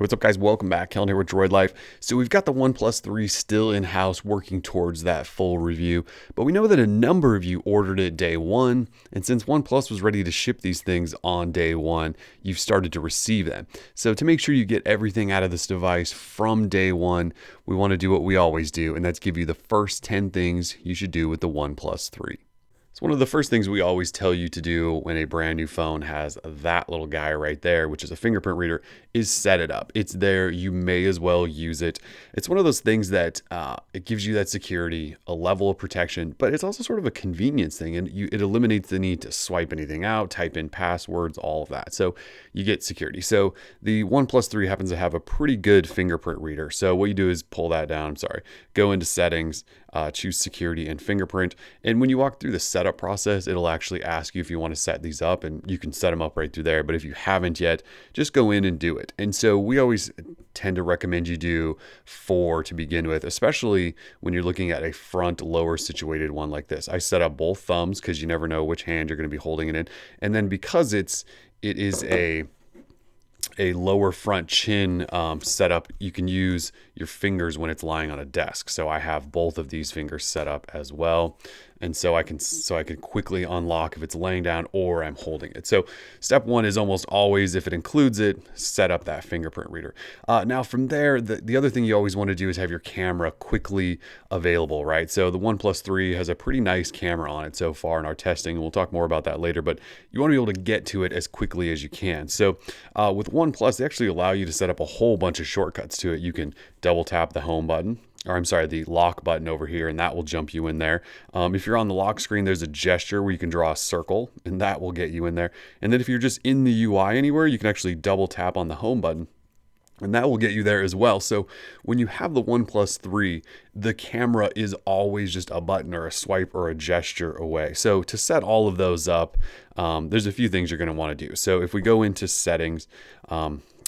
Hey, what's up, guys? Welcome back. Kellen here with Droid Life. So we've got the OnePlus 3 still in-house working towards that full review, but we know that a number of you ordered it day one, and since OnePlus was ready to ship these things on day one, you've started to receive them. So to make sure you get everything out of this device from day one, we want to do what we always do, and that's give you the first 10 things you should do with the OnePlus 3. It's one of the first things we always tell you to do when a brand new phone has that little guy right there, which is a fingerprint reader, is set it up. It's there. You may as well use it. It's one of those things that it gives you that security, a level of protection, but it's also sort of a convenience thing, and it eliminates the need to swipe anything out, type in passwords, all of that. So you get security. So the OnePlus 3 happens to have a pretty good fingerprint reader. So what you do is pull that down, go into settings, choose security and fingerprint. And when you walk through the setup process, it'll actually ask you if you want to set these up, and you can set them up right through there. But if you haven't yet, just go in and do it. And so we always tend to recommend you do 4 to begin with, especially when you're looking at a front lower situated one like this. I set up both thumbs because you never know which hand you're going to be holding it in. And then because it is a lower front chin setup, you can use your fingers when it's lying on a desk. So I have both of these fingers set up as well. And so I can quickly unlock if it's laying down or I'm holding it. So step 1 is almost always, if it includes it, set up that fingerprint reader. Now from there, the other thing you always want to do is have your camera quickly available, right? So the OnePlus 3 has a pretty nice camera on it so far in our testing, and we'll talk more about that later, but you want to be able to get to it as quickly as you can. So with OnePlus, they actually allow you to set up a whole bunch of shortcuts to it. You can double tap the home button, or I'm sorry, the lock button over here, and that will jump you in there. If you're on the lock screen, there's a gesture where you can draw a circle, and that will get you in there. And then if you're just in the UI anywhere, you can actually double tap on the home button, and that will get you there as well. So when you have the OnePlus 3, the camera is always just a button or a swipe or a gesture away. So to set all of those up, there's a few things you're going to want to do. So if we go into settings,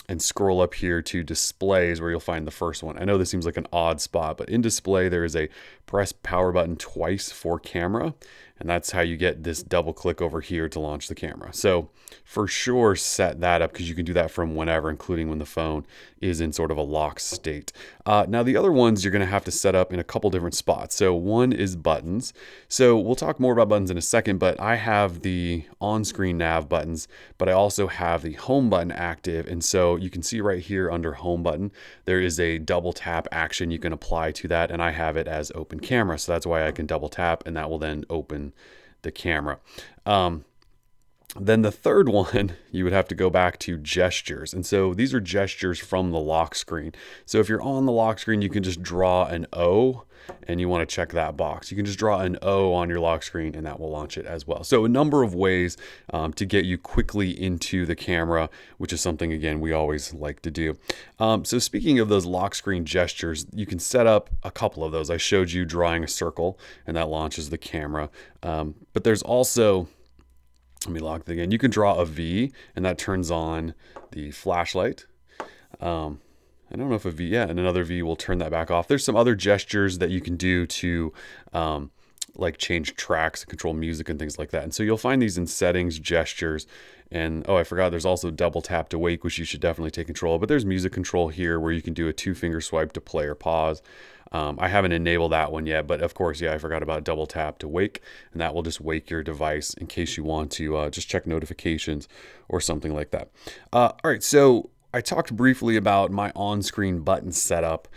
and scroll up here to displays, where you'll find the first one. I know this seems like an odd spot, but in display, there is a press power button twice for camera. And that's how you get this double click over here to launch the camera. So for sure, set that up, because you can do that from whenever, including when the phone is in sort of a lock state. Now the other ones you're going to have to set up in a couple different spots. So one is buttons. So we'll talk more about buttons in a second, but I have the on-screen nav buttons, but I also have the home button active. And so you can see right here under home button, there is a double tap action you can apply to that. And I have it as open camera. So that's why I can double tap, and that will then open the camera. Then the third one, you would have to go back to gestures. And so these are gestures from the lock screen. So if you're on the lock screen, you can just draw an O, and you want to check that box. You can just draw an O on your lock screen, and that will launch it as well. So a number of ways to get you quickly into the camera, which is something, again, we always like to do. So speaking of those lock screen gestures, you can set up a couple of those. I showed you drawing a circle, and that launches the camera. But there's also, let me lock that again. You can draw a V, and that turns on the flashlight. I don't know if a V, yeah, and another V will turn that back off. There's some other gestures that you can do to like change tracks, control music, and things like that. And so you'll find these in settings, gestures, and oh, I forgot, there's also double tap to wake, which you should definitely take control of. But there's music control here, where you can do a 2-finger swipe to play or pause. I haven't enabled that one yet, but of course, yeah, I forgot about double tap to wake, and that will just wake your device in case you want to just check notifications or something like that. All right, so I talked briefly about my on-screen button setup.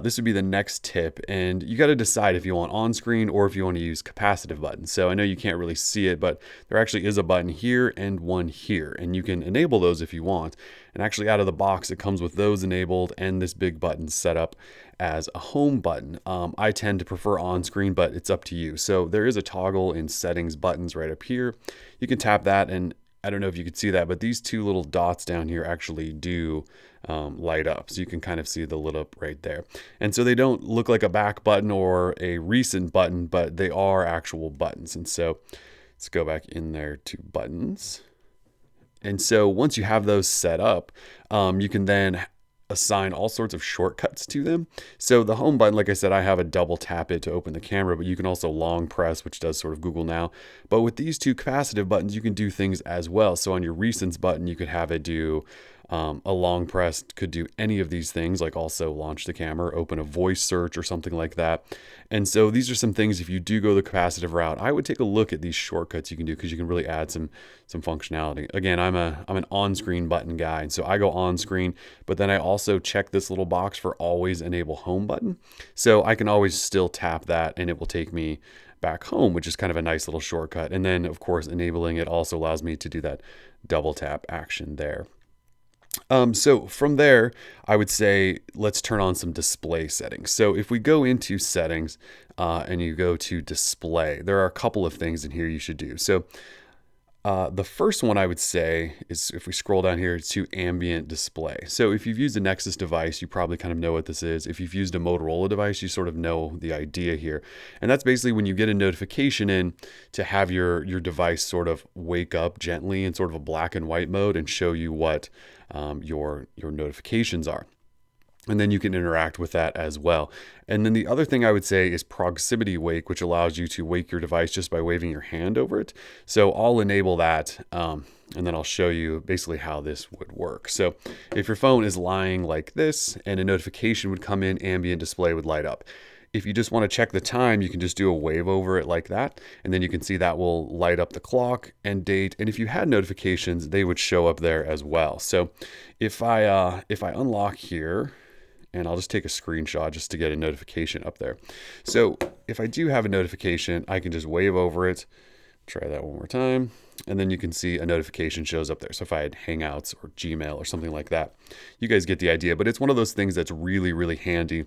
This would be the next tip, and you got to decide if you want on-screen or if you want to use capacitive buttons. So I know you can't really see it, but there actually is a button here and one here, and you can enable those if you want. And actually out of the box, it comes with those enabled and this big button set up as a home button. I tend to prefer on-screen, but it's up to you. So there is a toggle in settings buttons right up here. You can tap that, and I don't know if you could see that, but these 2 little dots down here actually do light up. So you can kind of see the lit up right there. And so they don't look like a back button or a recent button, but they are actual buttons. And so let's go back in there to buttons. And so once you have those set up, you can then assign all sorts of shortcuts to them. So the home button, like I said, I have a double tap it to open the camera, but you can also long press, which does sort of Google Now. But with these 2 capacitive buttons, you can do things as well. So on your recents button, you could have it do A long press could do any of these things, like also launch the camera, open a voice search or something like that. And so these are some things, if you do go the capacitive route, I would take a look at these shortcuts you can do, because you can really add some functionality. Again, I'm an on-screen button guy, and so I go on screen, but then I also check this little box for always enable home button. So I can always still tap that and it will take me back home, which is kind of a nice little shortcut. And then of course, enabling it also allows me to do that double tap action there. So from there, I would say let's turn on some display settings. So if we go into settings and you go to display, there are a couple of things in here you should do. So the first one I would say is, if we scroll down here to ambient display. So if you've used a Nexus device, you probably kind of know what this is. If you've used a Motorola device, you sort of know the idea here. And that's basically when you get a notification in, to have your device sort of wake up gently in sort of a black and white mode and show you what your notifications are. And then you can interact with that as well. And then the other thing I would say is proximity wake, which allows you to wake your device just by waving your hand over it. So I'll enable that, and then I'll show you basically how this would work. So if your phone is lying like this and a notification would come in, ambient display would light up. If you just want to check the time, you can just do a wave over it like that. And then you can see that will light up the clock and date. And if you had notifications, they would show up there as well. So if I unlock here, and I'll just take a screenshot just to get a notification up there. So if I do have a notification, I can just wave over it. Try that one more time. And then you can see a notification shows up there. So if I had Hangouts or Gmail or something like that, you guys get the idea. But it's one of those things that's really, really handy,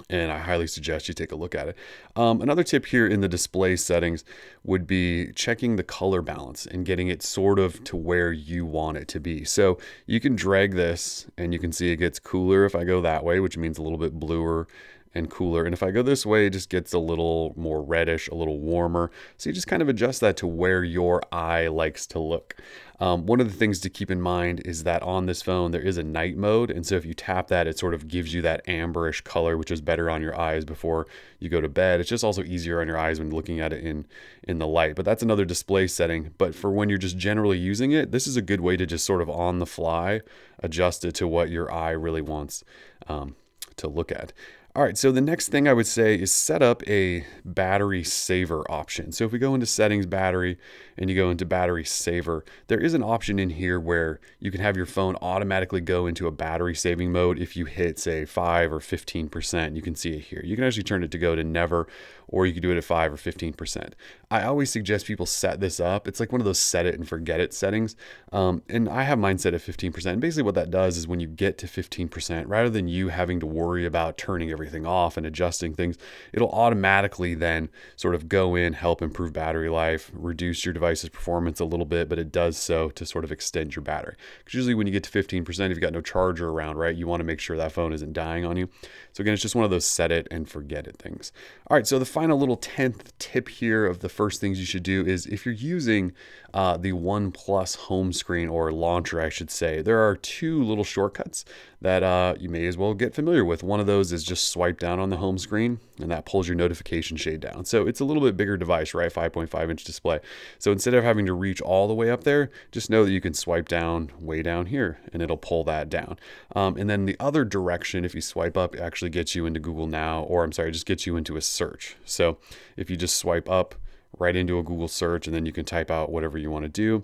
and I highly suggest you take a look at it. Another tip here in the display settings would be checking the color balance and getting it sort of to where you want it to be. So you can drag this and you can see it gets cooler if I go that way, which means a little bit bluer and cooler. And if I go this way, it just gets a little more reddish, a little warmer. So you just kind of adjust that to where your eye likes to look. One of the things to keep in mind is that on this phone, there is a night mode. And so if you tap that, it sort of gives you that amberish color, which is better on your eyes before you go to bed. It's just also easier on your eyes when looking at it in the light. But that's another display setting. But for when you're just generally using it, this is a good way to just sort of on the fly adjust it to what your eye really wants to look at. All right, so the next thing I would say is set up a battery saver option. So if we go into settings, battery, and you go into battery saver, there is an option in here where you can have your phone automatically go into a battery saving mode if you hit, say, 5 or 15%. You can see it here. You can actually turn it to go to never, or you can do it at 5 or 15%. I always suggest people set this up. It's like one of those set it and forget it settings. And I have mine set at 15%. And basically what that does is when you get to 15%, rather than you having to worry about turning everything off and adjusting things, it'll automatically then sort of go in, help improve battery life, reduce your device's performance a little bit, but it does so to sort of extend your battery. Because usually when you get to 15%, if you've got no charger around, right, you want to make sure that phone isn't dying on you. So again, it's just one of those set it and forget it things. All right, so the final little 10th tip here of the first things you should do is if you're using the OnePlus home screen, or launcher, I should say, there are two little shortcuts that you may as well get familiar with. One of those is just swipe down on the home screen, and that pulls your notification shade down. So it's a little bit bigger device, right? 5.5-inch display. So instead of having to reach all the way up there, just know that you can swipe down way down here, and it'll pull that down. And then the other direction, if you swipe up, it actually gets you into Google Now, or I'm sorry, just gets you into a search. So if you just swipe up right into a Google search, and then you can type out whatever you want to do.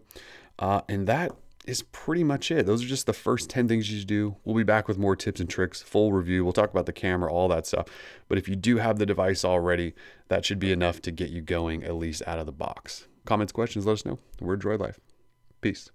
And that is pretty much it. Those are just the first 10 things you should do. We'll be back with more tips and tricks, full review. We'll talk about the camera, all that stuff. But if you do have the device already, that should be enough to get you going, at least out of the box. Comments, questions, let us know. We're Droid Life. Peace.